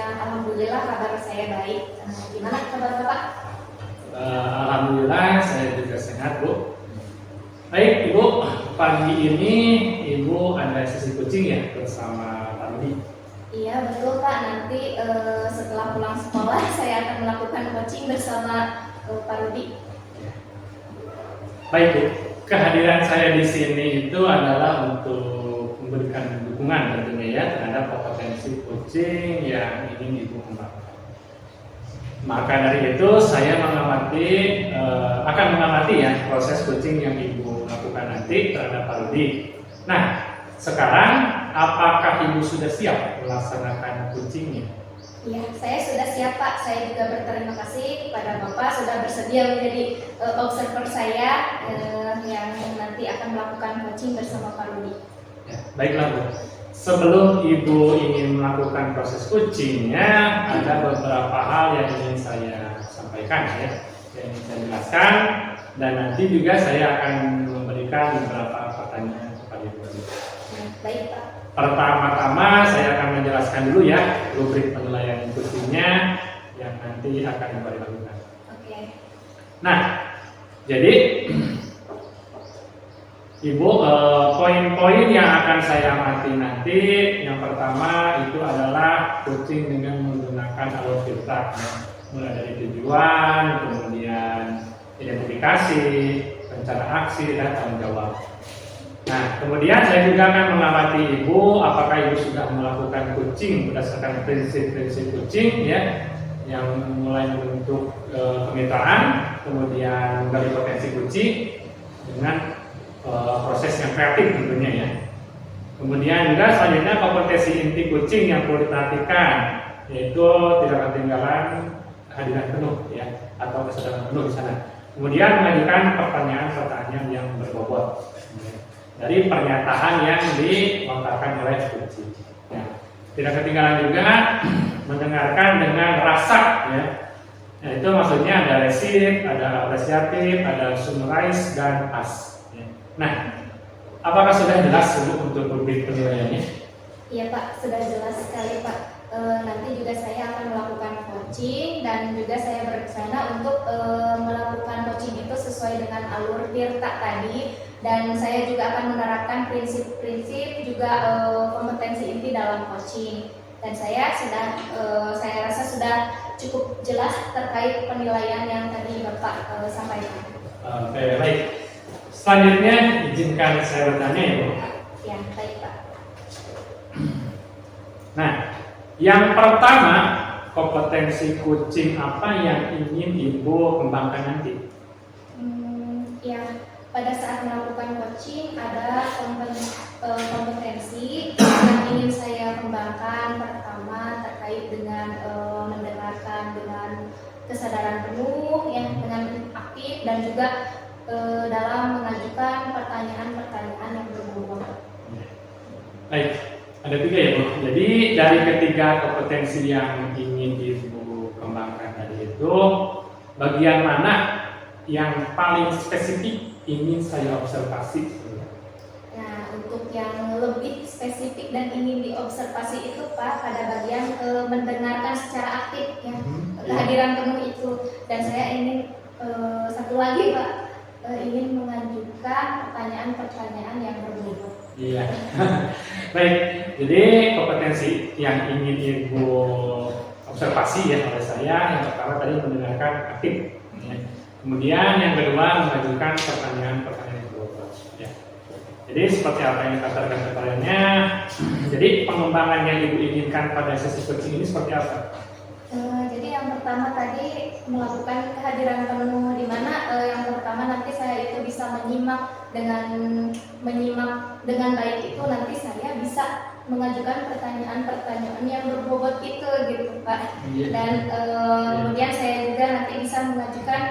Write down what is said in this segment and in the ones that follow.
Ya, alhamdulillah kabar saya baik. Gimana kabar Bapak? Alhamdulillah saya juga sehat, Bu. Baik, Ibu, pagi ini Ibu ada sesi coaching ya bersama Pak Rudi? Iya betul Pak, nanti setelah pulang sekolah saya akan melakukan coaching bersama Pak Rudi. Baik, Bu. Kehadiran saya di sini itu adalah untuk memberikan dukungan tentunya ya terhadap kompetensi coaching yang ingin Ibu kembangkan. Maka dari itu saya akan mengamati ya proses coaching yang Ibu lakukan nanti terhadap Pak Rudi. Nah, sekarang apakah Ibu sudah siap melaksanakan coachingnya? Iya, saya sudah siap Pak. Saya juga berterima kasih kepada Bapak sudah bersedia menjadi observer saya yang nanti akan melakukan coaching bersama Pak Rudi. Ya, baiklah Bu. Sebelum Ibu ingin melakukan proses coachingnya, ada beberapa hal yang ingin saya sampaikan ya, yang ingin saya jelaskan, dan nanti juga saya akan memberikan beberapa pertanyaan kepada Ibu. Baik Pak. Pertama-tama saya akan menjelaskan dulu ya rubrik penilaian coachingnya yang nanti akan Ibu lakukan. Oke. Nah, jadi Ibu, poin-poin yang akan saya amati nanti, yang pertama itu adalah coaching dengan menggunakan alur filter, mulai dari tujuan, kemudian identifikasi, rencana aksi, dan tanggung jawab. Nah, kemudian saya juga akan mengamati Ibu, apakah Ibu sudah melakukan coaching berdasarkan prinsip-prinsip coaching ya, yang mulai membentuk kemitraan, kemudian dari potensi coaching dengan proses yang kreatif tentunya ya. Kemudian juga selanjutnya kompetensi inti coaching yang perlu diperhatikan, yaitu tidak ketinggalan kehadiran penuh ya atau kesadaran penuh di sana. Kemudian mengajukan pertanyaan-pertanyaan yang berbobot dari pernyataan yang dilontarkan oleh coach. Ya. Tidak ketinggalan juga mendengarkan dengan rasa ya. Nah, itu maksudnya ada receive, ada apresiatif, ada summarize dan pass. Nah, apakah sudah jelas untuk rubrik penilaiannya? Iya Pak, sudah jelas sekali Pak. Nanti juga saya akan melakukan coaching dan juga saya berencana untuk melakukan coaching itu sesuai dengan alur Tirta tadi, dan saya juga akan menerapkan prinsip-prinsip juga kompetensi inti dalam coaching. Dan saya rasa sudah cukup jelas terkait penilaian yang tadi Bapak sampaikan. Oke, baik. Selanjutnya izinkan saya bertanya ya Bu. Ya, baik Pak. Nah, yang pertama, kompetensi coaching apa yang ingin Ibu kembangkan nanti? Ya, pada saat melakukan coaching ada kompetensi yang ingin saya kembangkan. Pertama terkait dengan mendengarkan dengan kesadaran penuh, ya, dengan aktif, dan juga dalam mengajukan pertanyaan-pertanyaan yang berbobot. Baik, ada 3 ya Bu. Jadi dari ketiga kompetensi yang ingin Ibu kembangkan tadi itu, bagian mana yang paling spesifik ingin saya observasi? Nah, untuk yang lebih spesifik dan ingin diobservasi itu Pak, pada bagian mendengarkan secara aktif ya, kehadiran penuh itu. Dan saya ingin satu lagi Pak, ingin mengajukan pertanyaan-pertanyaan yang berbobot. Iya. Baik, jadi kompetensi yang ingin Ibu observasi ya oleh saya, yang pertama tadi mendengarkan aktif. Ya. Kemudian yang kedua mengajukan pertanyaan-pertanyaan berbobot. Ya. Jadi seperti apa yang dikatakan kepadanya, jadi pengembangan yang Ibu inginkan pada sesi coaching ini seperti apa? Jadi yang pertama tadi melakukan kehadiran penuh, di mana yang pertama nanti saya itu bisa menyimak dengan baik, itu nanti saya bisa mengajukan pertanyaan-pertanyaan yang berbobot itu gitu Pak. Dan kemudian saya juga nanti bisa mengajukan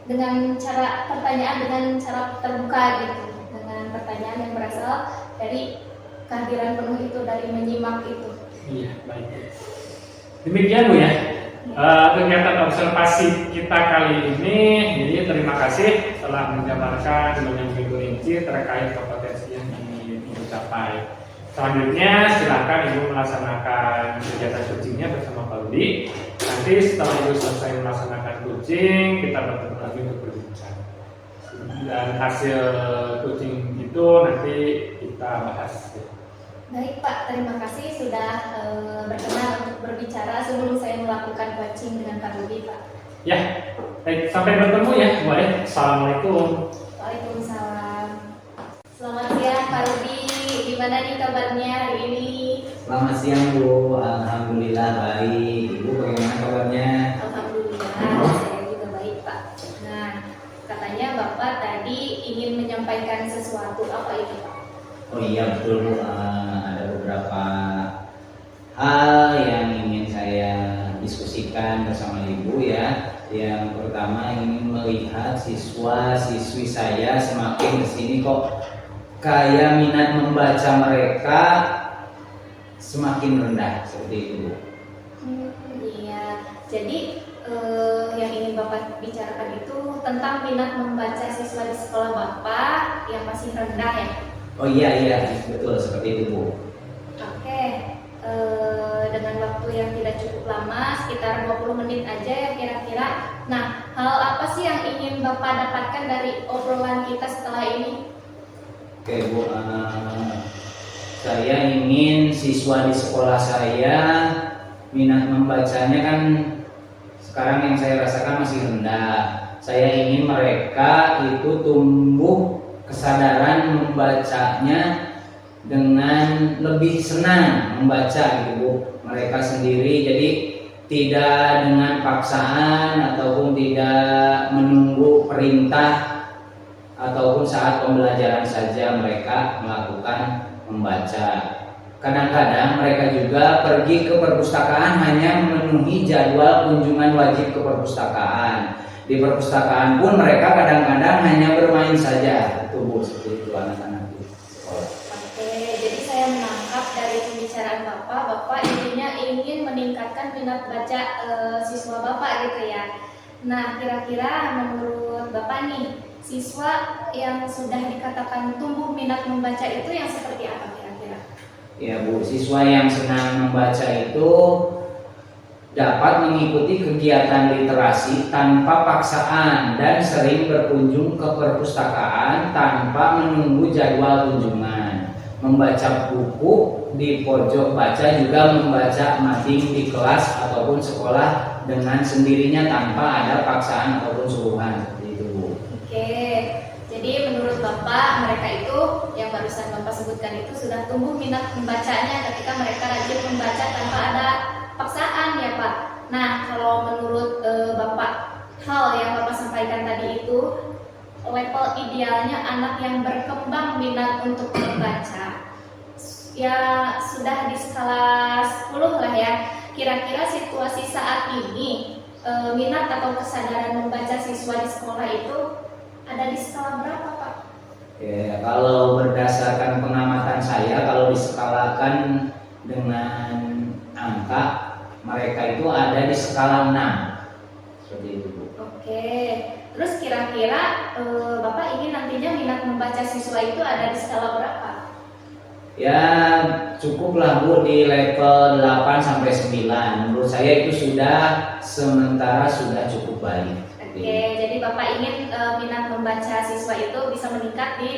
dengan cara pertanyaan dengan cara terbuka gitu, dengan pertanyaan yang berasal dari kehadiran penuh itu, dari menyimak itu. Iya, baik. Demikian Bu ya. Kegiatan observasi kita kali ini. Jadi terima kasih telah menjabarkan dengan lebih rinci terkait kompetensi yang ingin dicapai. Selanjutnya silakan Ibu melaksanakan kegiatan coachingnya bersama Pak Rudi. Nanti setelah Ibu selesai melaksanakan coaching, kita bertemu lagi untuk berbincang. Dan hasil coaching itu nanti kita bahas. Baik Pak, terima kasih sudah berkenan untuk berbicara sebelum saya melakukan coaching dengan Pak Rudi Pak. Ya, baik, sampai bertemu ya. Baik, assalamualaikum. Waalaikumsalam. Selamat siang Pak Rudi, gimana nih kabarnya hari ini? Selamat siang Bu, alhamdulillah baik. Ibu bagaimana kabarnya? Alhamdulillah, saya juga baik Pak. Nah, katanya Bapak tadi ingin menyampaikan sesuatu, apa itu Pak? Oh iya betul Bu, ada beberapa hal yang ingin saya diskusikan bersama Ibu ya. Yang pertama ingin melihat siswa-siswi saya semakin kesini kok kayak minat membaca mereka semakin rendah seperti itu Bu. Iya, jadi yang ingin Bapak bicarakan itu tentang minat membaca siswa di sekolah Bapak yang masih rendah ya? Oh iya betul seperti itu Bu. Oke, dengan waktu yang tidak cukup lama, sekitar 20 menit aja ya kira-kira. Nah, hal apa sih yang ingin Bapak dapatkan dari obrolan kita setelah ini? Oke Bu, saya ingin siswa di sekolah saya minat membacanya kan sekarang yang saya rasakan masih rendah. Saya ingin mereka itu tumbuh kesadaran membacanya dengan lebih senang membaca gitu Bu, mereka sendiri. Jadi tidak dengan paksaan ataupun tidak menunggu perintah ataupun saat pembelajaran saja mereka melakukan membaca. Kadang-kadang mereka juga pergi ke perpustakaan hanya memenuhi jadwal kunjungan wajib ke perpustakaan. Di perpustakaan pun mereka kadang-kadang hanya bermain saja. Itu Bu, seperti itu anak-anak di sekolah. Oke, jadi saya menangkap dari pembicaraan Bapak intinya ingin meningkatkan minat baca siswa Bapak gitu ya. Nah, kira-kira menurut Bapak nih, siswa yang sudah dikatakan tumbuh minat membaca itu yang seperti apa kira-kira? Ya Bu, siswa yang senang membaca itu dapat mengikuti kegiatan literasi tanpa paksaan dan sering berkunjung ke perpustakaan tanpa menunggu jadwal kunjungan. Membaca buku di pojok baca juga membaca mading di kelas ataupun sekolah dengan sendirinya tanpa ada paksaan ataupun suruhan seperti itu Bu. Oke, jadi menurut Bapak mereka itu yang barusan Bapak sebutkan itu sudah tumbuh minat membacanya ketika mereka rajin membaca tanpa ada paksaan ya Pak. Nah, kalau menurut Bapak, hal yang Bapak sampaikan tadi itu level idealnya anak yang berkembang minat untuk membaca ya sudah di skala 10 lah ya. Kira-kira situasi saat ini minat atau kesadaran membaca siswa di sekolah itu ada di skala berapa Pak? Ya, kalau berdasarkan pengamatan saya, kalau diskalakan dengan angka, mereka itu ada di skala 6 seperti itu Bu. Oke, terus kira-kira Bapak ingin nantinya minat membaca siswa itu ada di skala berapa? Ya cukuplah Bu di level 8 sampai 9. Menurut saya itu sudah sementara sudah cukup baik. Oke, jadi Bapak ingin minat membaca siswa itu bisa meningkat di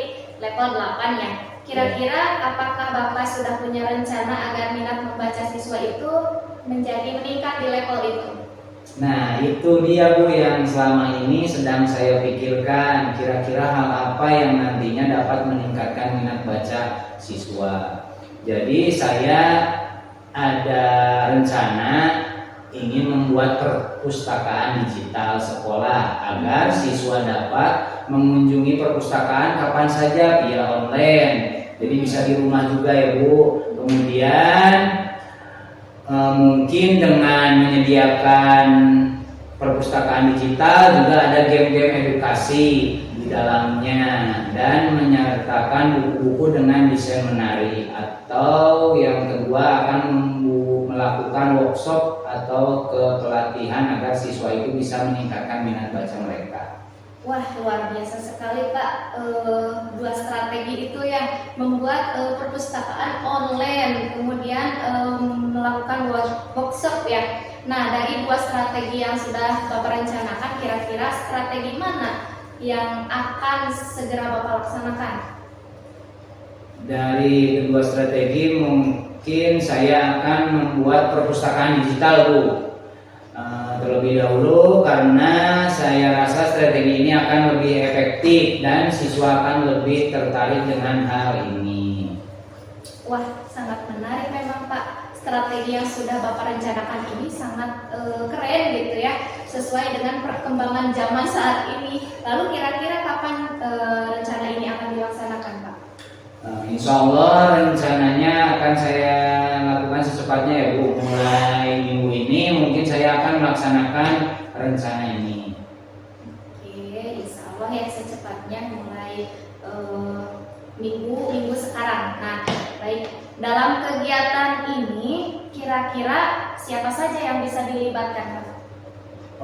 level 8 ya. Kira-kira apakah Bapak sudah punya rencana agar minat membaca siswa itu menjadi meningkat di level itu? Nah itu dia Bu yang selama ini sedang saya pikirkan. Kira-kira hal apa yang nantinya dapat meningkatkan minat baca siswa. Jadi saya ada rencana ingin membuat perpustakaan digital sekolah agar siswa dapat mengunjungi perpustakaan kapan saja via online. Jadi bisa di rumah juga ya Bu. Kemudian mungkin dengan menyediakan perpustakaan digital juga ada game-game edukasi di dalamnya dan menyertakan buku-buku dengan desain menarik, atau yang kedua akan melakukan workshop atau kepelatihan agar siswa itu bisa meningkatkan minat baca mereka. Wah, luar biasa sekali Pak. Dua strategi itu yang membuat perpustakaan workshop ya. Nah, dari 2 strategi yang sudah Bapak rencanakan, kira-kira strategi mana yang akan segera Bapak laksanakan? Dari kedua strategi mungkin saya akan membuat perpustakaan digital, Bu. Terlebih dahulu karena saya rasa strategi ini akan lebih efektif dan siswa akan lebih tertarik dengan hal ini. Wah, sangat menarik memang Pak. Strategi yang sudah Bapak rencanakan ini sangat keren gitu ya, sesuai dengan perkembangan zaman saat ini. Lalu kira-kira kapan rencana ini akan dilaksanakan Pak? Insya Allah rencananya akan saya lakukan secepatnya ya Bu. Mulai minggu ini mungkin saya akan melaksanakan rencana ini. Oke, insya Allah ya secepatnya mulai minggu sekarang. Nah, baik, dalam kegiatan ini kira-kira siapa saja yang bisa dilibatkan Pak?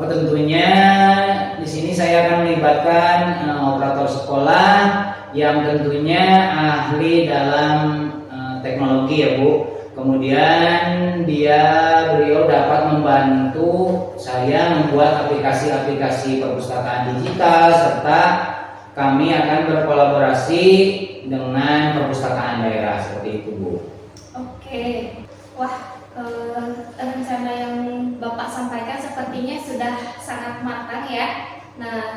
Oh, tentunya di sini saya akan melibatkan operator sekolah yang tentunya ahli dalam teknologi ya Bu. Kemudian beliau dapat membantu saya membuat aplikasi-aplikasi perpustakaan digital, serta kami akan berkolaborasi dengan perpustakaan daerah seperti itu Bu. Oke, wah, rencana yang Bapak sampaikan sepertinya sudah sangat matang ya. Nah,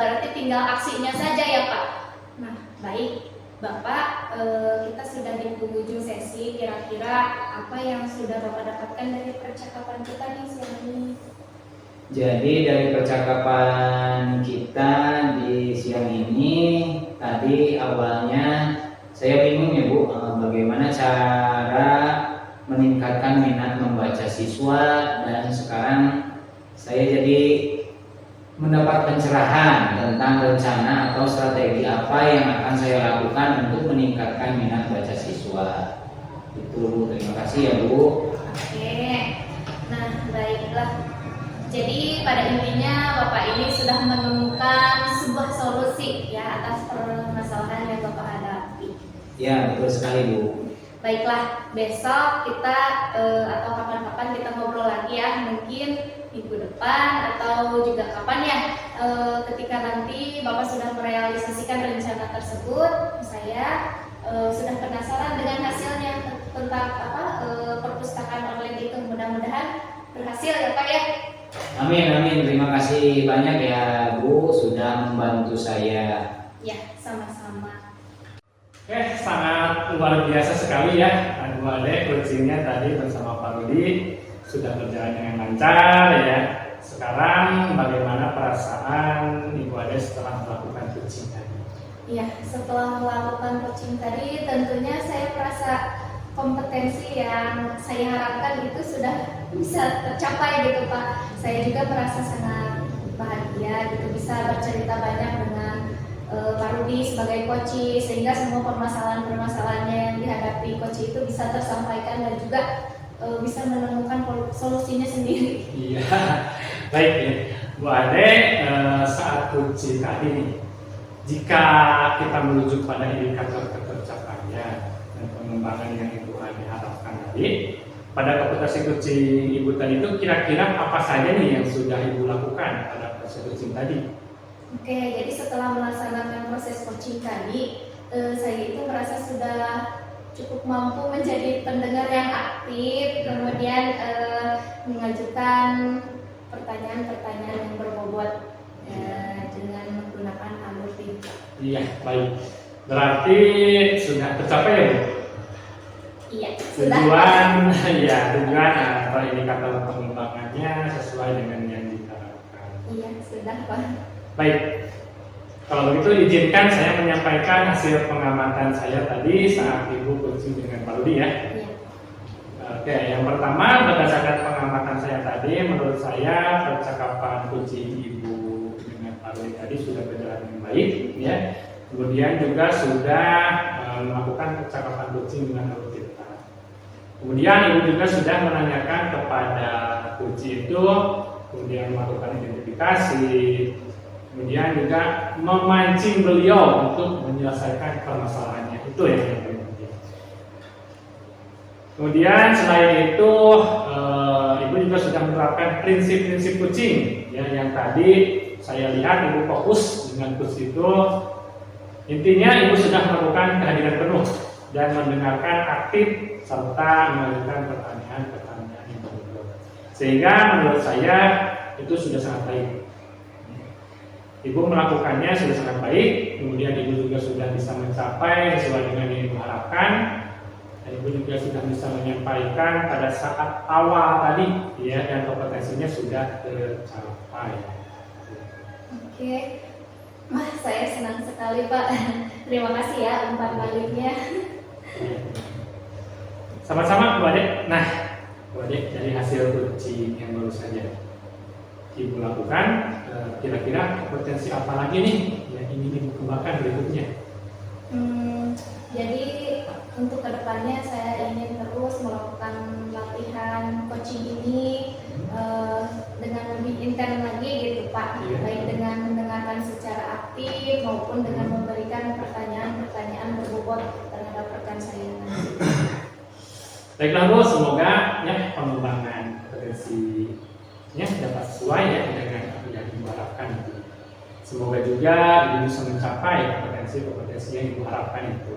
berarti tinggal aksinya saja ya Pak. Nah, baik Bapak, kita sudah di penghujung sesi. Kira-kira apa yang sudah Bapak dapatkan dari percakapan kita nih siang ini? Jadi dari percakapan kita di siang ini, tadi awalnya saya bingung ya Bu, bagaimana cara meningkatkan minat membaca siswa, dan sekarang saya jadi mendapat pencerahan tentang rencana atau strategi apa yang akan saya lakukan untuk meningkatkan minat baca siswa. Itu, terima kasih ya Bu. Oke, nah baiklah. Jadi pada intinya Bapak ini sudah menemukan sebuah solusi ya atas permasalahan yang Bapak hadapi. Ya, betul sekali Bu. Baiklah, besok kita atau kapan-kapan kita ngobrol lagi ya, mungkin minggu depan atau juga kapan ya, ketika nanti Bapak sudah merealisasikan rencana tersebut. Saya sudah penasaran dengan hasilnya tentang perpustakaan online itu. Mudah-mudahan berhasil ya Pak ya. Amin, amin. Terima kasih banyak ya Bu sudah membantu saya. Ya, sama-sama. Oke, sangat luar biasa sekali ya adik-adik, coachingnya tadi bersama Pak Rudi sudah berjalan dengan lancar ya. Sekarang bagaimana perasaan Ibu Ade setelah melakukan coaching tadi? Iya, setelah melakukan coaching tadi tentunya saya merasa kompetensi yang saya harapkan itu sudah bisa tercapai gitu Pak. Saya juga merasa sangat bahagia gitu, bisa bercerita banyak dengan Pak Rudi sebagai coach, sehingga semua permasalahan-permasalahannya yang dihadapi coach itu bisa tersampaikan dan juga bisa menemukan solusinya sendiri. Iya, baik ya Bu Ade, saat coaching tadi nih, jika kita menuju pada indikator ketercapaian dan pengembangan yang Ibu Ade harapkan tadi, pada kompetensi coaching Ibu tadi itu kira-kira apa saja nih yang sudah Ibu lakukan pada proses coaching tadi? Oke, jadi setelah melaksanakan proses coaching tadi, saya itu merasa sudah cukup mampu menjadi pendengar yang aktif, kemudian mengajukan pertanyaan-pertanyaan yang berbobot dengan menggunakan alur pintar. Iya, baik. Berarti sudah tercapai ya Bu? Iya, sudah. Tujuan atau indikator pengembangannya sesuai dengan yang diharapkan. Iya, sudah Pak. Baik, kalau begitu izinkan saya menyampaikan hasil pengamatan saya tadi saat Ibu coaching dengan Pak Rudi ya. Iya. Oke, yang pertama berdasarkan pengamatan saya tadi, menurut saya percakapan coaching Ibu dengan Pak Rudi tadi sudah berjalan dengan baik ya. Kemudian juga sudah melakukan percakapan coaching dengan Pak Rudi. Kemudian Ibu juga sudah menanyakan kepada coaching itu, kemudian melakukan identifikasi, kemudian juga memancing beliau untuk menyelesaikan permasalahannya. Itu yang paling penting. Kemudian selain itu juga sudah menerapkan prinsip-prinsip kucing ya, yang tadi saya lihat Ibu fokus dengan coach itu. Intinya Ibu sudah melakukan kehadiran penuh dan mendengarkan aktif serta mengajukan pertanyaan-pertanyaan yang berbobot. Sehingga menurut saya itu sudah sangat baik. Ibu melakukannya sudah sangat baik, kemudian Ibu juga sudah bisa mencapai sesuai dengan yang Ibu harapkan. Dan Ibu juga sudah bisa menyampaikan pada saat awal tadi ya, dan kompetensinya sudah tercapai. Oke, wah saya senang sekali Pak. Terima kasih ya umpan baliknya. Sama-sama Bu Ade. Nah, Bu Ade, dari hasil coaching yang baru saja Ibu lakukan, kira-kira kompetensi apa lagi nih yang ingin Ibu kembangkan berikutnya? Jadi untuk kedepannya saya ingin terus melakukan latihan coaching ini dengan lebih intens lagi gitu Pak. Iya. Baik dengan mendengarkan secara aktif maupun dengan memberikan pertanyaan-pertanyaan berbobot terhadap rekan saya nanti. Baiklah Bu, semoga ya pengembangan kompetensinya dapat sesuai ya dengan apa yang Ibu harapkan itu. Semoga juga Ibu bisa mencapai kompetensi-kompetensi yang Ibu harapkan itu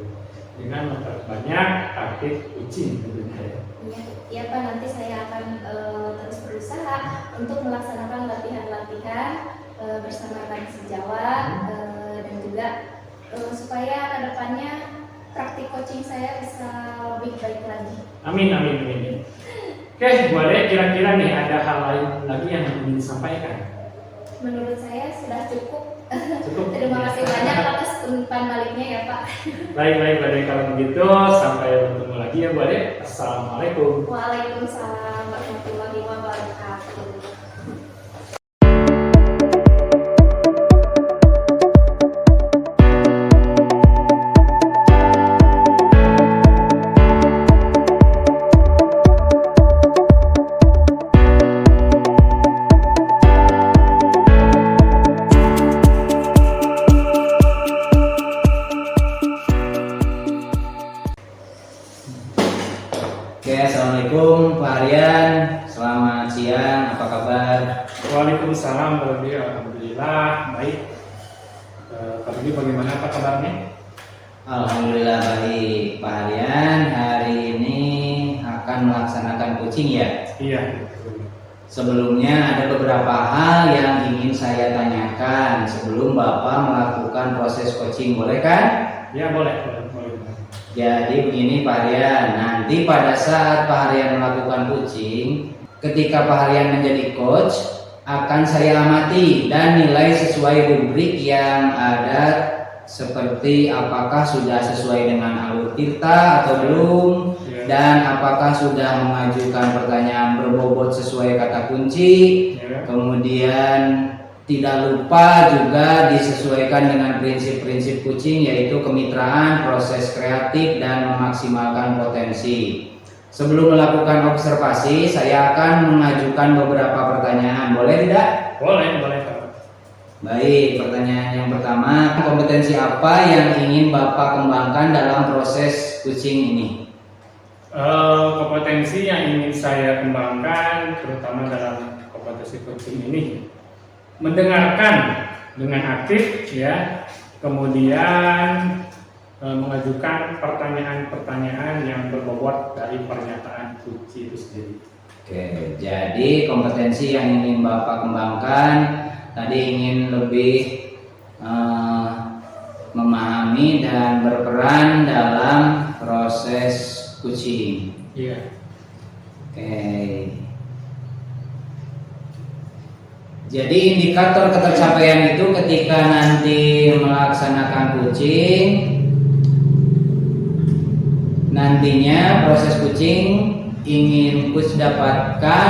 dengan memperbanyak aktif coaching tentunya. Ya Pak, nanti saya akan terus berusaha untuk melaksanakan latihan-latihan bersama rekan sejawat dan juga supaya kedepannya praktik coaching saya bisa lebih baik lagi. Amin, amin, amin. Oke, Bu Ade, kira-kira nih ada hal lain lagi yang ingin disampaikan? Menurut saya sudah cukup. Cukup. Terima kasih banyak atas umpan baliknya ya Pak. Baik, Bu Ade, kalau begitu sampai bertemu lagi ya Bu Ade. Assalamualaikum. Waalaikumsalam warahmatullahi wabarakatuh. Oke, assalamualaikum Pak Aryan. Selamat siang. Apa kabar? Waalaikumsalam warahmatullahi wabarakatuh. Alhamdulillah baik. Pak Budi, bagaimana apa kabarnya? Alhamdulillah baik Pak Aryan. Hari ini akan melaksanakan coaching ya. Iya. Sebelumnya ada beberapa hal yang ingin saya tanyakan sebelum Bapak melakukan proses coaching, boleh kan? Ya boleh. Jadi begini Pak Aryan, nanti pada saat Pak Aryan melakukan coaching, ketika Pak Aryan menjadi coach, akan saya amati dan nilai sesuai rubrik yang ada, seperti apakah sudah sesuai dengan alur tirta atau belum, dan apakah sudah mengajukan pertanyaan berbobot sesuai kata kunci. Kemudian tidak lupa juga disesuaikan dengan prinsip-prinsip coaching, yaitu kemitraan, proses kreatif, dan memaksimalkan potensi. Sebelum melakukan observasi, saya akan mengajukan beberapa pertanyaan. Boleh tidak? Boleh Pak. Baik, pertanyaan yang pertama, kompetensi apa yang ingin Bapak kembangkan dalam proses coaching ini? Kompetensi yang ingin saya kembangkan terutama dalam kompetensi coaching ini, mendengarkan dengan aktif ya, kemudian mengajukan pertanyaan-pertanyaan yang berbobot dari pernyataan kunci itu sendiri. Oke, jadi kompetensi yang ingin Bapak kembangkan tadi ingin lebih memahami dan berperan dalam proses coaching. Iya. Oke. Jadi indikator ketercapaian itu ketika nanti melaksanakan coaching, nantinya proses coaching ingin coach dapatkan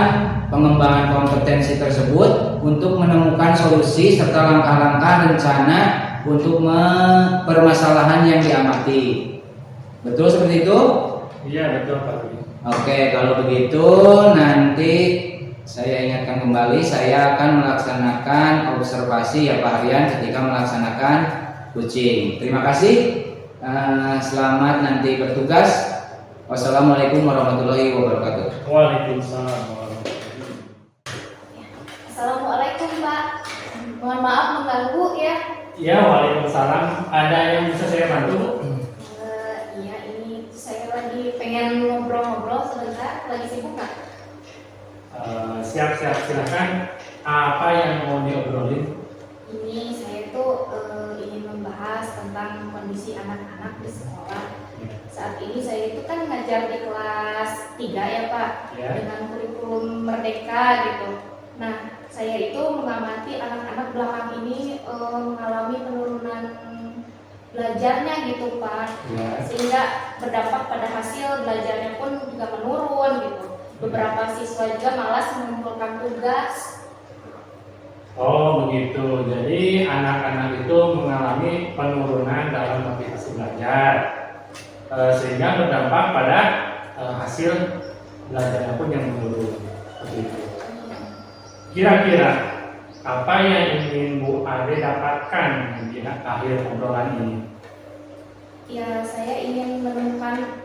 pengembangan kompetensi tersebut untuk menemukan solusi serta langkah-langkah rencana untuk permasalahan yang diamati. Betul seperti itu? Iya betul Pak. Oke, kalau begitu nanti saya ingatkan kembali, saya akan melaksanakan observasi ya Pak Aryan ketika melaksanakan coaching. Terima kasih. Selamat nanti bertugas. Wassalamualaikum warahmatullahi wabarakatuh. Waalaikumsalam warahmatullahi wabarakatuh. Mohon maaf mengganggu ya. Ya, waalaikumsalam. Ada yang bisa saya bantu? Iya, ini saya lagi pengen ngobrol-ngobrol sebentar. Lagi sibuk nggak? Siap-siap, silakan. Apa yang mau diobrolin? Ini saya tuh ingin membahas tentang kondisi anak-anak di sekolah. Saat ini saya itu kan ngajar di kelas 3 ya Pak, Ya. dengan kurikulum Merdeka gitu. Nah, saya itu mengamati anak-anak belakang ini mengalami penurunan belajarnya gitu Pak, Ya. sehingga berdampak pada hasil belajarnya pun juga menurun gitu. Beberapa siswa juga malas mengumpulkan tugas. Oh begitu. Jadi anak-anak itu mengalami penurunan dalam motivasi belajar, sehingga berdampak pada hasil belajarnya pun yang menurun. Begitu. Kira-kira apa yang ingin Bu Ade dapatkan di akhir obrolan ini? Ya, saya ingin menemukan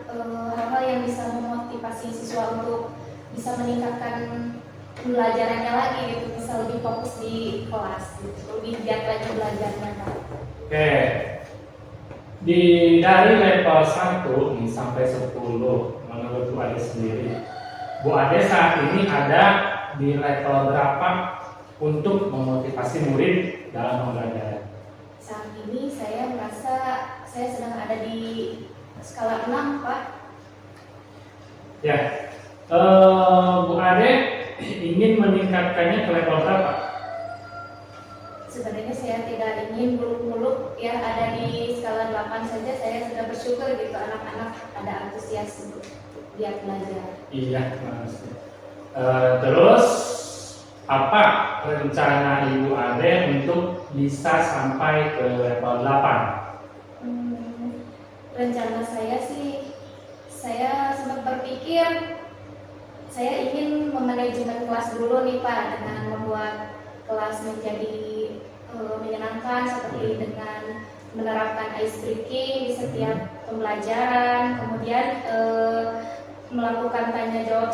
hal-hal yang bisa memotivasi siswa untuk bisa meningkatkan pembelajarannya lagi gitu, bisa lebih fokus di kelas gitu, lebih giat lagi belajarnya Pak. Oke. Dari level 1 nih sampai 10 menurut Bu Ade sendiri, Bu Ade saat ini ada di level berapa untuk memotivasi murid dalam pembelajaran? Saat ini saya merasa saya sedang ada di skala 6 Pak. Ya, Bu Ade ingin meningkatkannya ke level berapa? Sebenarnya saya tidak ingin muluk-muluk ya, ada di skala 8 saja saya sudah bersyukur gitu, anak-anak ada antusias untuk giat belajar. Iya, Mas. Terus apa rencana Ibu Ade untuk bisa sampai ke level 8? Rencana saya sih, saya sempat berpikir saya ingin memanajemen kelas dulu nih Pak, dengan membuat kelas menjadi menyenangkan, seperti dengan menerapkan ice breaking di setiap pembelajaran, kemudian melakukan tanya jawab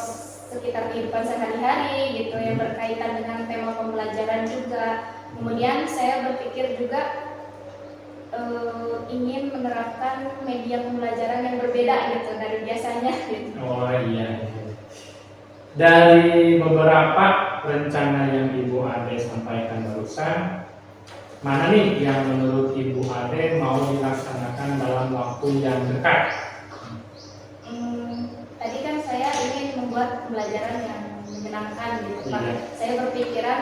sekitar kehidupan sehari-hari gitu yang berkaitan dengan tema pembelajaran juga. Kemudian saya berpikir juga ingin menerapkan media pembelajaran yang berbeda gitu dari biasanya gitu. Oh iya. Dari beberapa rencana yang Ibu Ade sampaikan barusan, mana nih yang menurut Ibu Ade mau dilaksanakan dalam waktu yang dekat? Tadi kan saya ingin membuat pembelajaran yang menyenangkan gitu Pak. Iya. Saya berpikiran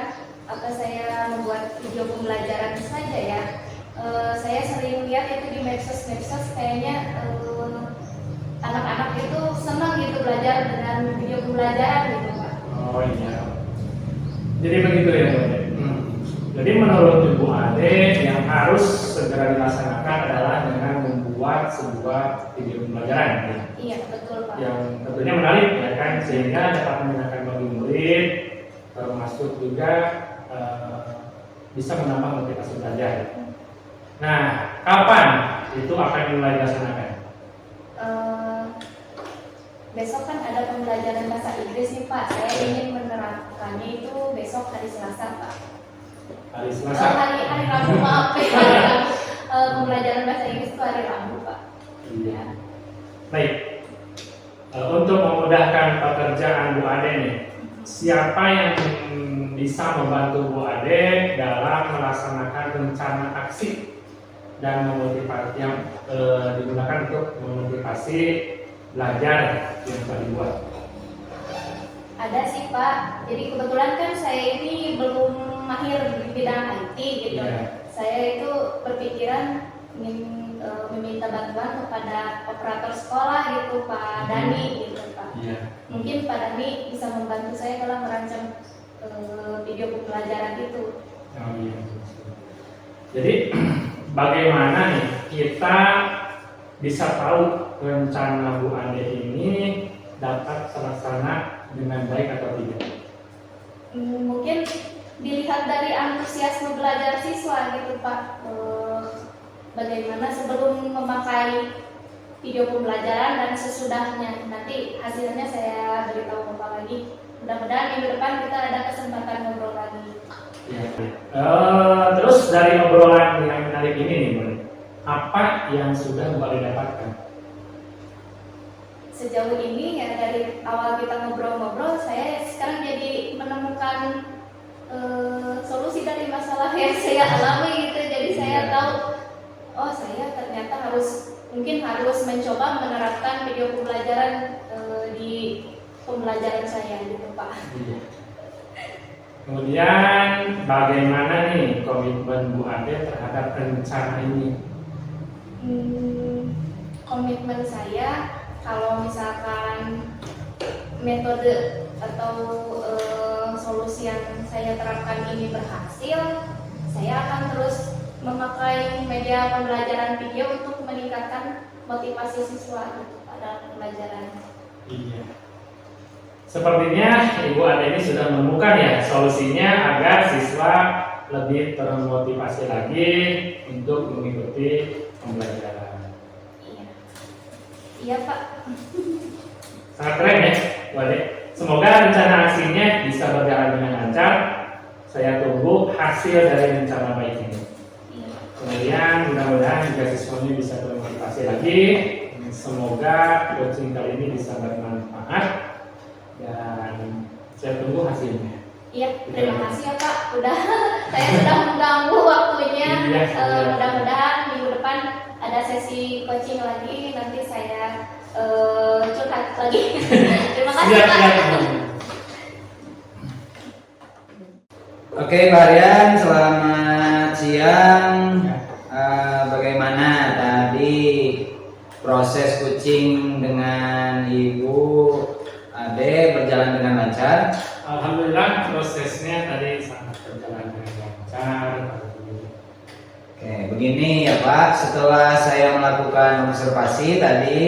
apa saya membuat video pembelajaran saja ya. Saya sering lihat itu di medsos kayaknya anak-anak itu senang gitu belajar dengan video pembelajaran gitu Pak. Oh iya. Jadi begitu ya Bu Ade. Jadi menurut Ibu Ade yang harus segera dilaksanakan adalah dengan membuat sebuah video pembelajaran ya. Iya betul Pak. Yang tentunya menarik ya kan, sehingga dapat menyenangkan bagi murid, termasuk juga bisa menambah motivasi belajar. Nah, kapan itu akan mulai dilaksanakan? Besok kan ada pembelajaran bahasa Inggris nih Pak. Saya ingin menerapkannya itu besok hari Selasa Pak. Hari Selasa. Hari Rabu maaf ya. Hari Rabu. Pembelajaran bahasa Inggris itu hari Rabu Pak. Iya. Baik. Untuk memudahkan pekerjaan Bu Ade nih, siapa yang bisa membantu Bu Ade dalam melaksanakan rencana aksi dan memotivasi yang digunakan untuk memotivasi belajar yang telah dibuat? Ada sih Pak. Jadi kebetulan kan saya ini belum mahir di bidang IT gitu. Iya. Saya itu berpikiran ingin meminta bantuan kepada operator sekolah gitu Pak Dani gitu Pak. Iya. Mungkin Pak Dani bisa membantu saya dalam merancang video pembelajaran itu. Oh iya. Jadi bagaimana nih kita bisa tahu rencana Bu Ade ini dapat terlaksana dengan baik atau tidak? Mungkin dilihat dari antusiasme belajar siswa gitu Pak. Bagaimana sebelum memakai video pembelajaran dan sesudahnya, nanti hasilnya saya beritahu Bapak lagi. Mudah-mudahan minggu depan kita ada kesempatan ngobrol lagi. Ya. Terus dari obrolan yang menarik ini nih, Bun, apa yang sudah Mbak Ali dapatkan? Sejauh ini ya dari awal kita ngobrol-ngobrol, saya sekarang jadi menemukan solusi dari masalah yang saya alami gitu. Jadi saya tahu, oh saya ternyata mungkin harus mencoba menerapkan video pembelajaran di pembelajaran saya gitu Pak. Kemudian bagaimana nih komitmen Bu Ade terhadap rencana ini? Komitmen saya kalau misalkan metode atau solusi yang saya terapkan ini berhasil, saya akan terus memakai media pembelajaran video untuk meningkatkan motivasi siswa gitu pada pembelajaran. Iya. Sepertinya Ibu Ade ini sudah menemukan ya solusinya agar siswa lebih termotivasi lagi untuk mengikuti pembelajaran. Iya, iya Pak. Sangat keren ya, Bu Ade. Semoga rencana aksinya bisa berjalan dengan lancar. Saya tunggu hasil dari rencana baik ini. Iya. Kemudian mudah-mudahan juga siswanya bisa termotivasi lagi. Semoga coaching kali ini bisa bermanfaat dan saya tunggu hasilnya. Iya, terima kasih ya Pak. Saya sudah mengganggu waktunya. Iya, iya. Mudah-mudahan minggu depan ada sesi coaching lagi. Nanti saya curhat lagi. Terima kasih Siap, Pak. siap. Oke Pak Aryan, selamat siang. Bagaimana tadi proses coaching dengan Ibu Ade berjalan dengan lancar? Alhamdulillah prosesnya tadi sangat berjalan dengan lancar. Oke, begini ya Pak, setelah saya melakukan observasi tadi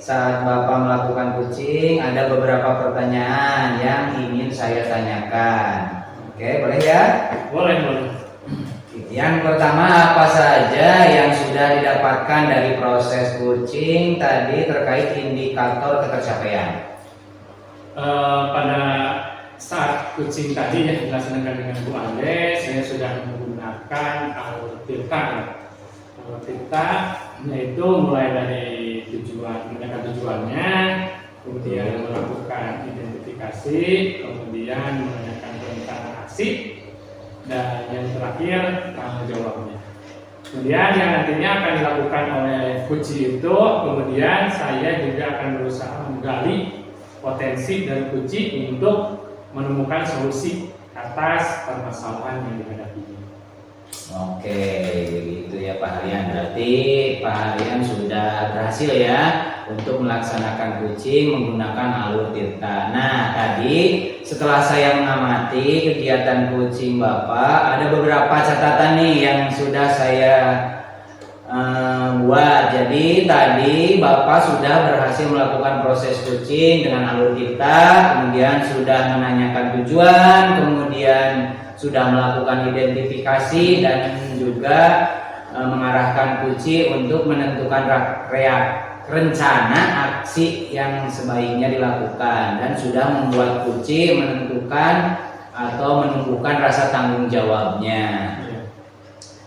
saat Bapak melakukan coaching ada beberapa pertanyaan yang ingin saya tanyakan. Oke, boleh ya? Boleh, boleh. Yang pertama, apa saja yang sudah didapatkan dari proses coaching tadi terkait indikator ketercapaian? Pada saat coaching tadi yang dilaksanakan dengan Bu Ade, saya sudah menggunakan alur tirta ya. Alur tirta yaitu mulai dari menanyakan tujuannya, kemudian melakukan identifikasi, kemudian menanyakan rencana aksi, dan yang terakhir tanggung jawabnya. Kemudian yang nantinya akan dilakukan oleh coach itu, kemudian saya juga akan berusaha menggali potensi dari coach untuk menemukan solusi atas permasalahan yang dihadapi. Oke, begitu ya Pak Aryan. Berarti Pak Aryan sudah berhasil ya untuk melaksanakan coaching menggunakan alur tirta. Nah, tadi setelah saya mengamati kegiatan coaching Bapak, ada beberapa catatan nih yang sudah saya buat. Jadi tadi Bapak sudah berhasil melakukan proses coaching dengan alur tirta, kemudian sudah menanyakan tujuan, kemudian sudah melakukan identifikasi dan juga mengarahkan kunci untuk menentukan rencana aksi yang sebaiknya dilakukan dan sudah membuat kunci menentukan atau menumbuhkan rasa tanggung jawabnya.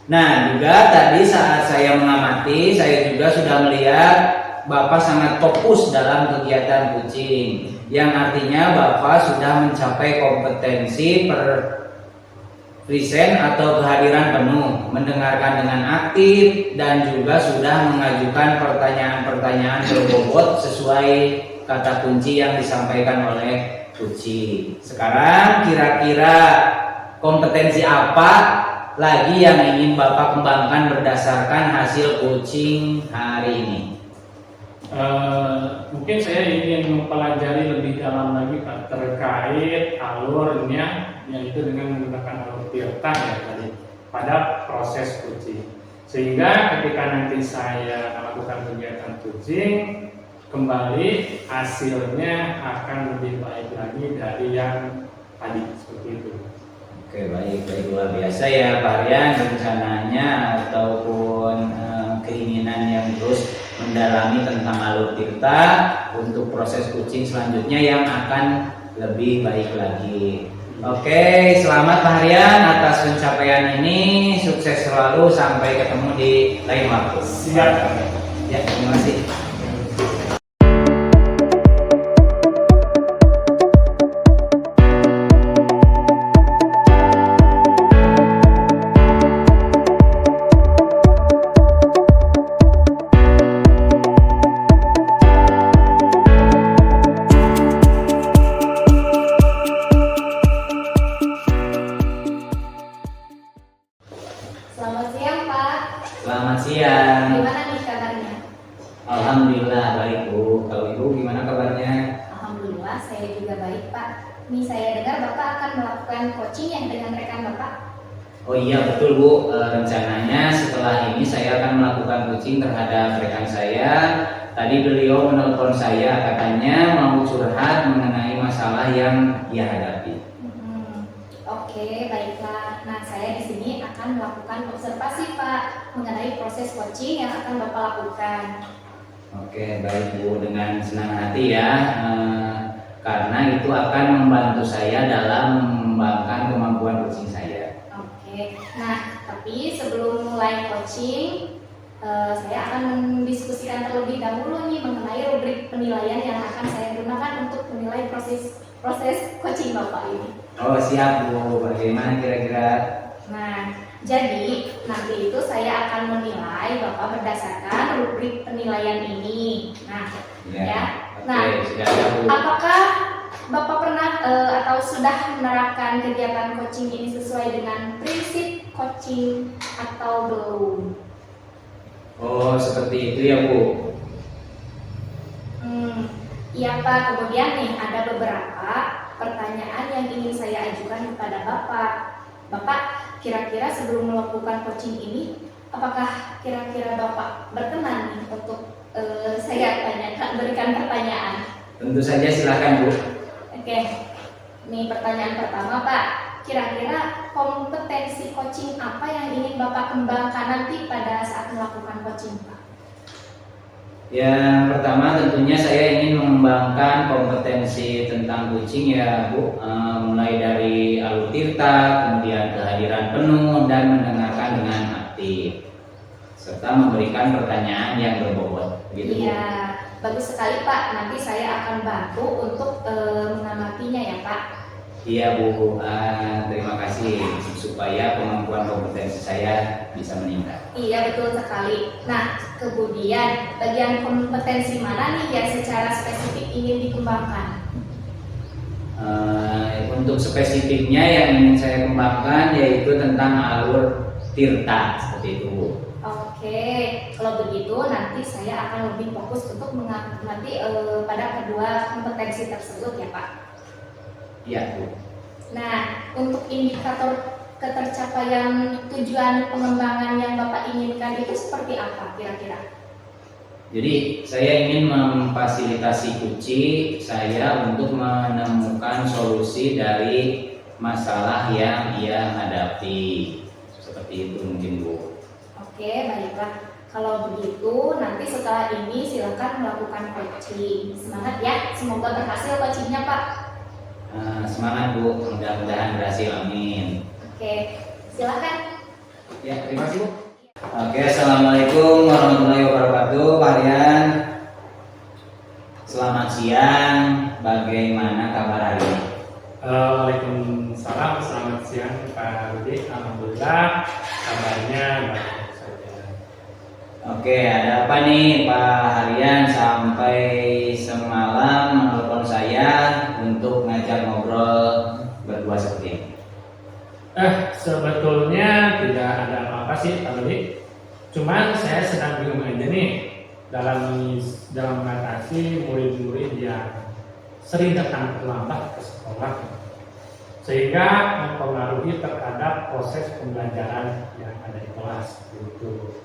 Nah, juga tadi saat saya mengamati, saya juga sudah melihat Bapak sangat fokus dalam kegiatan coaching, yang artinya Bapak sudah mencapai kompetensi present atau kehadiran penuh, mendengarkan dengan aktif, dan juga sudah mengajukan pertanyaan-pertanyaan berbobot sesuai kata kunci yang disampaikan oleh kunci. Sekarang kira-kira kompetensi apa lagi yang ingin Bapak kembangkan berdasarkan hasil coaching hari ini? Mungkin saya ingin mempelajari lebih dalam lagi Pak, terkait alurnya, yaitu dengan menggunakan alur tirta ya tadi pada proses coaching, sehingga ketika nanti saya melakukan kegiatan coaching kembali hasilnya akan lebih baik lagi dari yang tadi, seperti itu. Oke, baik luar biasa ya Pak Aryan, rencananya ataupun keinginan yang terus mendalami tentang alur tirta untuk proses coaching selanjutnya yang akan lebih baik lagi. Oke, selamat Pak Harian atas pencapaian ini. Sukses selalu, sampai ketemu di lain waktu. Siap. Ya, terima kasih. Selamat siang Pak. Selamat siang. Gimana nih kabarnya? Alhamdulillah baik Bu. Kalau Ibu gimana kabarnya? Alhamdulillah saya juga baik Pak. Nih saya dengar Bapak akan melakukan coaching yang dengan rekan Bapak. Oh iya betul Bu. Rencananya setelah ini saya akan melakukan coaching terhadap rekan saya. Tadi beliau menelpon saya, katanya mau curhat mengenai masalah yang dia hadapi. Oke, baiklah. Nah, saya di sini akan melakukan observasi Pak mengenai proses coaching yang akan Bapak lakukan. Oke, baik Bu, dengan senang hati ya, karena itu akan membantu saya dalam mengembangkan kemampuan coaching saya. Oke. Nah, tapi sebelum mulai coaching, saya akan mendiskusikan terlebih dahulu nih mengenai rubrik penilaian yang akan saya gunakan untuk menilai proses coaching Bapak ini. Oh siap Bu, bagaimana kira-kira? Nah, jadi nanti itu saya akan menilai Bapak berdasarkan rubrik penilaian ini. Nah, ya. Nah, Oke, sudah ada Bu. apakah Bapak pernah atau sudah menerapkan kegiatan coaching ini sesuai dengan prinsip coaching atau belum? Oh seperti itu ya Bu. Iya Pak, kemudian nih ada beberapa pertanyaan yang ingin saya ajukan kepada Bapak. Bapak, kira-kira sebelum melakukan coaching ini, apakah kira-kira Bapak berkenan nih untuk saya berikan pertanyaan? Tentu saja silakan Bu. Oke, nih pertanyaan pertama Pak. Kira-kira kompetensi coaching apa yang ingin Bapak kembangkan nanti pada saat melakukan coaching Pak? Yang pertama tentunya saya ingin mengembangkan kompetensi tentang coaching ya Bu, mulai dari alur tirta, kemudian kehadiran penuh dan mendengarkan dengan aktif, serta memberikan pertanyaan yang berbobot. Gitu, Bu. Iya, bagus sekali Pak. Nanti saya akan bantu untuk mengamatinya ya Pak. Iya Bu, terima kasih supaya kemampuan kompetensi saya bisa meningkat. Iya betul sekali. Nah, kemudian bagian kompetensi mana nih yang secara spesifik ingin dikembangkan? Untuk spesifiknya yang ingin saya kembangkan yaitu tentang alur tirta seperti itu Bu. Oke, kalau begitu nanti saya akan lebih fokus untuk mengamati pada kedua kompetensi tersebut ya Pak. Iya Bu. Nah, untuk indikator ketercapaian tujuan pengembangan yang Bapak inginkan itu seperti apa kira-kira? Jadi saya ingin memfasilitasi kunci saya untuk menemukan solusi dari masalah yang ia hadapi. Seperti itu mungkin Bu. Oke, baiklah. Kalau begitu, nanti setelah ini silakan melakukan coaching. Semangat ya, semoga berhasil coachingnya Pak. Semangat Bu, mudah-mudahan berhasil, amin. Oke, silakan. Ya, terima kasih Bu. Oke, assalamualaikum warahmatullahi wabarakatuh, Pak Rian. Selamat siang, bagaimana kabar hari ini? Waalaikumsalam, selamat siang Pak Rudi. Alhamdulillah kabarnya baik saja. Oke, ada apa nih Pak Harian sampai semalam menelpon saya untuk ngajak ngobrol berdua seperti ini? Sebetulnya tidak ada apa-apa sih Pak Rudi. Cuman saya sedang bingung aja nih dalam mengatasi murid-murid yang sering datang terlambat ke sekolah, sehingga mempengaruhi terhadap proses pembelajaran yang ada di kelas gitu.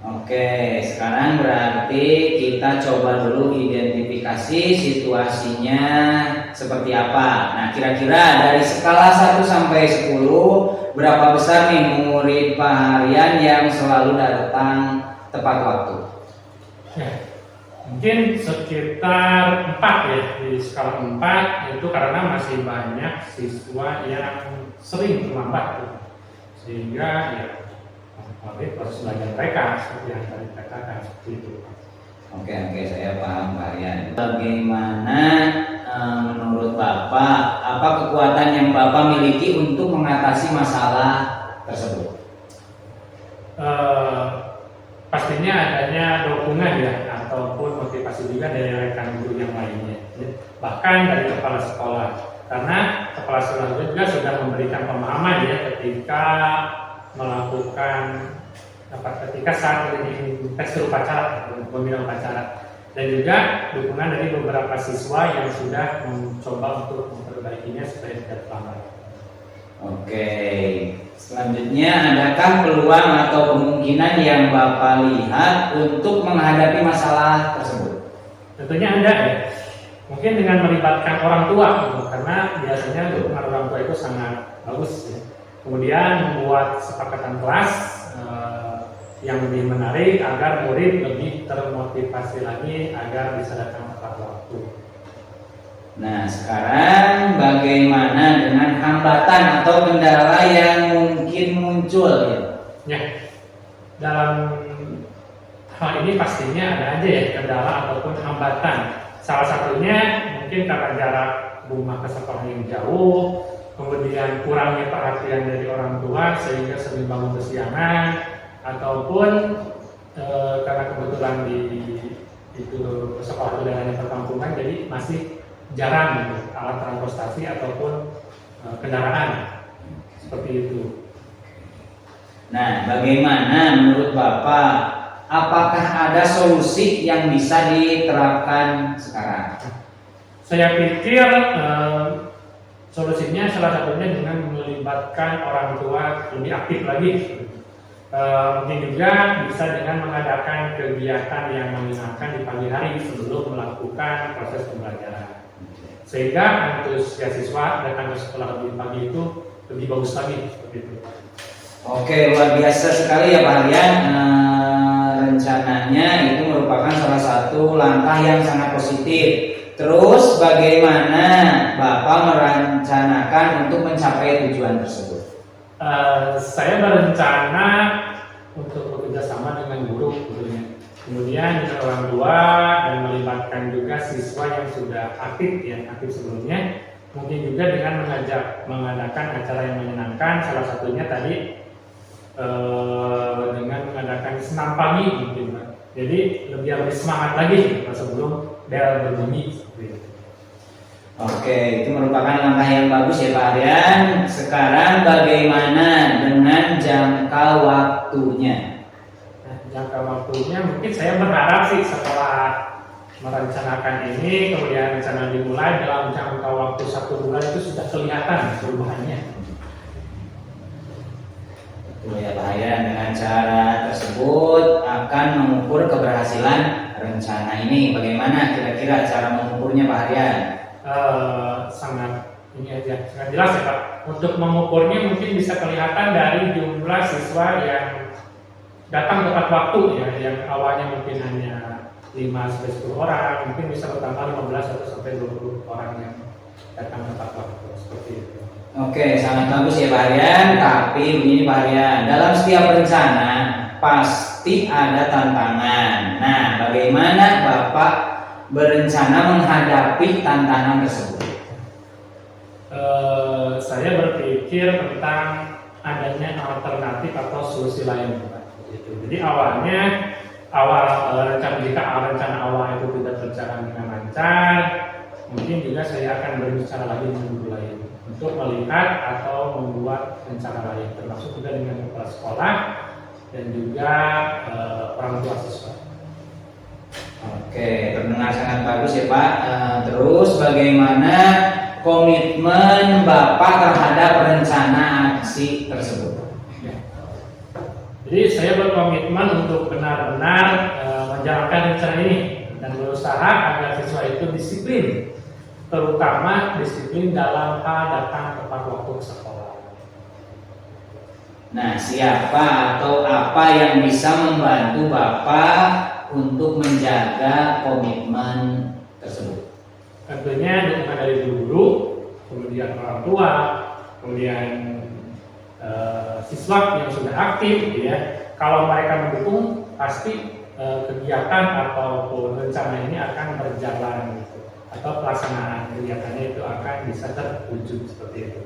Oke, sekarang berarti kita coba dulu identifikasi situasinya seperti apa. Nah, kira-kira dari skala 1 sampai 10, berapa besar nih murid Pak Harian yang selalu datang tepat waktu? Ya, mungkin sekitar 4 ya di di skala 4 itu karena masih banyak siswa yang sering terlambat, sehingga ya proses belajar mereka seperti yang tadi katakan seperti itu. Oke, saya paham Pak Aryan. Bagaimana menurut Bapak, apa kekuatan yang Bapak miliki untuk mengatasi masalah tersebut? Pastinya adanya dukungan ya, ataupun motivasi juga dari rekan guru yang lainnya, bahkan dari kepala sekolah, karena kepala sekolah juga sudah memberikan pemahaman ya ketika melakukan saat ini tes upacara, pembina upacara, dan juga dukungan dari beberapa siswa yang sudah mencoba untuk memperbaikinya supaya tidak terlambat. Oke, selanjutnya adakah peluang atau kemungkinan yang Bapak lihat untuk menghadapi masalah tersebut? Tentunya ada ya. Mungkin dengan melibatkan orang tua gitu, karena biasanya dukungan orang tua itu sangat bagus ya. Kemudian membuat kesepakatan kelas yang lebih menarik agar murid lebih termotivasi lagi agar bisa datang tepat waktu. Nah, sekarang bagaimana dengan hambatan atau kendala yang mungkin muncul ya? Ya, dalam hal ini pastinya ada aja ya kendala ataupun hambatan. Salah satunya mungkin karena jarak rumah ke sekolah yang jauh, kemudian kurangnya perhatian dari orang tua sehingga sering bangun kesiangan, ataupun karena kebetulan di itu sekolah daerahnya perkampungan, jadi masih jarang gitu alat transportasi ataupun kendaraan seperti itu. Nah, bagaimana menurut Bapak? Apakah ada solusi yang bisa diterapkan sekarang? Saya pikir solusinya salah satunya dengan melibatkan orang tua lebih aktif lagi. Mungkin juga bisa dengan mengadakan kegiatan yang menyenangkan di pagi hari sebelum melakukan proses pembelajaran, sehingga antusias siswa datang ke sekolah lebih pagi itu lebih bagus lagi seperti itu. Oke, luar biasa sekali ya Pak Aryan. Rencananya itu merupakan salah satu langkah yang sangat positif. Terus bagaimana Bapak merencanakan untuk mencapai tujuan tersebut? Saya berencana untuk bekerja sama dengan guru tentunya. Kemudian dengan orang tua dan melibatkan juga siswa yang sudah aktif sebelumnya. Mungkin juga dengan mengadakan acara yang menyenangkan, salah satunya tadi dengan mengadakan senam pagi mungkin Pak. Jadi lebih semangat lagi sebelum bel berbunyi seperti itu. Oke, itu merupakan langkah yang bagus ya Pak Aryan. Sekarang bagaimana dengan jangka waktunya? Nah, jangka waktunya mungkin saya berharap sih setelah merencanakan ini, kemudian rencana dimulai dalam jangka waktu 1 bulan itu sudah kelihatan perubahannya. Betul ya Pak Aryan, dengan cara tersebut akan mengukur keberhasilan rencana ini. Bagaimana kira-kira cara mengukurnya Pak Aryan? Sangat jelas ya Pak. Untuk mengukurnya mungkin bisa kelihatan dari jumlah siswa yang datang tepat waktu ya, yang awalnya mungkin hanya 5-10 orang, mungkin bisa bertambah 15 atau sampai 20 orang yang datang tepat waktu seperti itu. Oke, sangat bagus ya Pak Aryan. Tapi begini Pak Aryan, dalam setiap rencana pasti ada tantangan. Nah, bagaimana Bapak berencana menghadapi tantangan tersebut? Saya berpikir tentang adanya alternatif atau solusi lain Pak. Jadi rencana awal itu tidak berjalan dengan lancar, mungkin juga saya akan berbicara lagi dengan guru lain untuk melihat atau membuat rencana lain, termasuk juga dengan kepala sekolah dan juga orang tua siswa. Oke, terdengar sangat bagus ya Pak. Terus bagaimana komitmen Bapak terhadap rencana aksi tersebut? Ya. Jadi saya berkomitmen untuk benar-benar menjalankan rencana ini dan berusaha agar siswa itu disiplin, terutama disiplin dalam hal datang tepat waktu ke sekolah. Nah, siapa atau apa yang bisa membantu Bapak untuk menjaga komitmen tersebut? tentunya dukungan dari guru, kemudian orang tua, kemudian siswa yang sudah aktif, gitu ya. Kalau mereka mendukung, pasti kegiatan ataupun rencana ini akan berjalan, gitu. Atau pelaksanaan kegiatannya itu akan bisa terwujud seperti itu.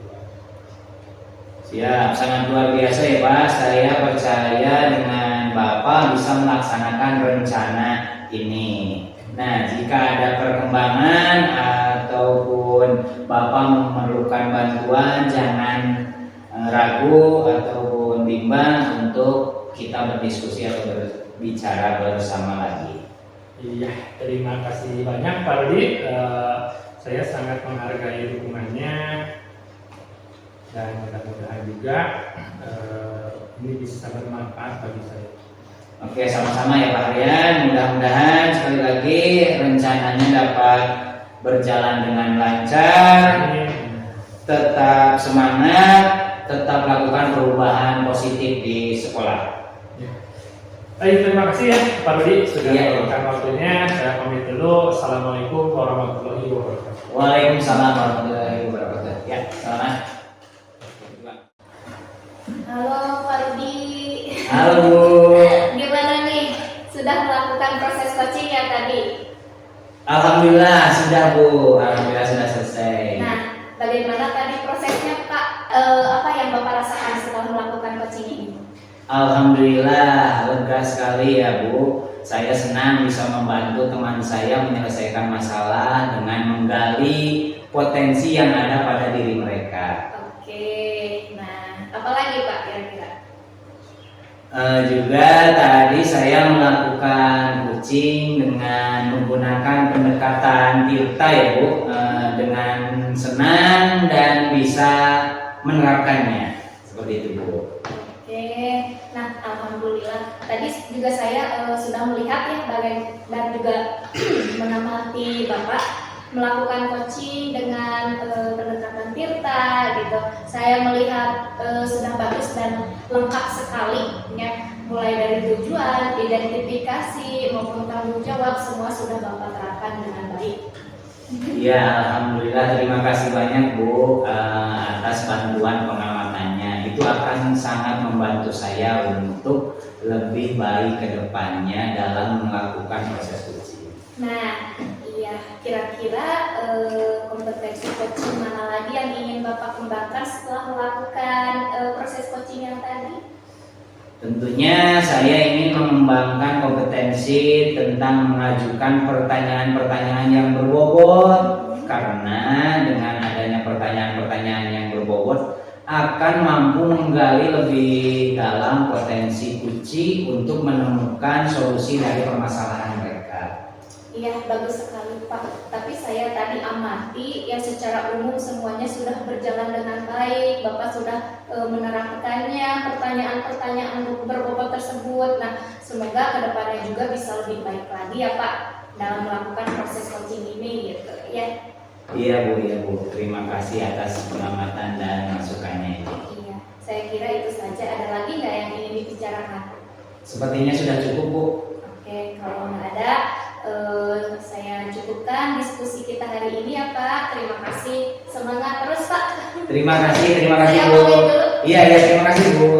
Siap, sangat luar biasa ya Pak. Saya percaya dengan Bapak bisa melaksanakan rencana ini. Nah, jika ada perkembangan ataupun Bapak memerlukan bantuan, jangan ragu ataupun bimbang untuk kita berdiskusi atau berbicara bersama lagi. Iya, terima kasih banyak Pak Rudi. Saya sangat menghargai dukungannya dan mudah-mudahan juga ini bisa bermanfaat bagi saya. Oke, sama-sama ya Pak Rian. Mudah-mudahan sekali lagi rencananya dapat berjalan dengan lancar. Tetap semangat, tetap lakukan perubahan positif di sekolah. Baik, terima kasih ya Pak Rudi sudah Iya. meluangkan waktunya. Saya pamit dulu. Assalamualaikum warahmatullahi wabarakatuh. Waalaikumsalam warahmatullahi wabarakatuh. Ya, selamat. Halo Pak Rudi. Halo Bu. Gimana nih? Sudah melakukan proses coaching ya tadi? Alhamdulillah sudah Bu. Alhamdulillah sudah selesai. Nah, bagaimana tadi prosesnya Pak? Apa yang Bapak rasakan setelah melakukan coaching ini? Alhamdulillah lega sekali ya Bu. Saya senang bisa membantu teman saya menyelesaikan masalah dengan menggali potensi yang ada pada diri mereka. Oke, nah apalagi Pak kira-kira? Juga tadi saya melakukan coaching dengan menggunakan pendekatan Tirta ya Bu, dengan senang dan bisa menerapkannya seperti itu Bu. Oke, nah alhamdulillah tadi juga saya sudah melihat ya dan juga mengamati Bapak melakukan coaching dengan pendekatan Tirta gitu. Saya melihat sudah bagus dan lengkap sekali ya, mulai dari tujuan, identifikasi maupun tanggung jawab semua sudah Bapak terapkan dengan baik. Ya, alhamdulillah terima kasih banyak Bu atas bantuan pengamatannya. Itu akan sangat membantu saya untuk lebih baik ke depannya dalam melakukan proses coaching. Nah, iya, kira-kira kompetensi coaching mana lagi yang ingin Bapak kembangkan setelah melakukan proses coaching yang tadi? Tentunya saya ingin mengembangkan kompetensi tentang mengajukan pertanyaan-pertanyaan yang berbobot, karena dengan adanya pertanyaan-pertanyaan yang berbobot akan mampu menggali lebih dalam potensi kunci untuk menemukan solusi dari permasalahan mereka. Iya, bagus sekali Pak. Tapi saya tadi amati yang secara umum semuanya sudah berjalan dengan baik. Bapak sudah menerapkannya pertanyaan-pertanyaan berbobot tersebut. Nah, semoga kedepannya juga bisa lebih baik lagi ya Pak dalam melakukan proses coaching ini gitu ya. Iya Bu. Terima kasih atas pengamatan dan masukannya ini. Iya, saya kira itu saja. Ada lagi nggak yang ingin dibicarakan? Sepertinya sudah cukup Bu. Oke, kalau nggak ada, saya cukupkan diskusi kita hari ini ya Pak. Terima kasih. Semangat terus Pak. Terima kasih Saya Bu. pamit dulu. Iya, terima kasih Bu.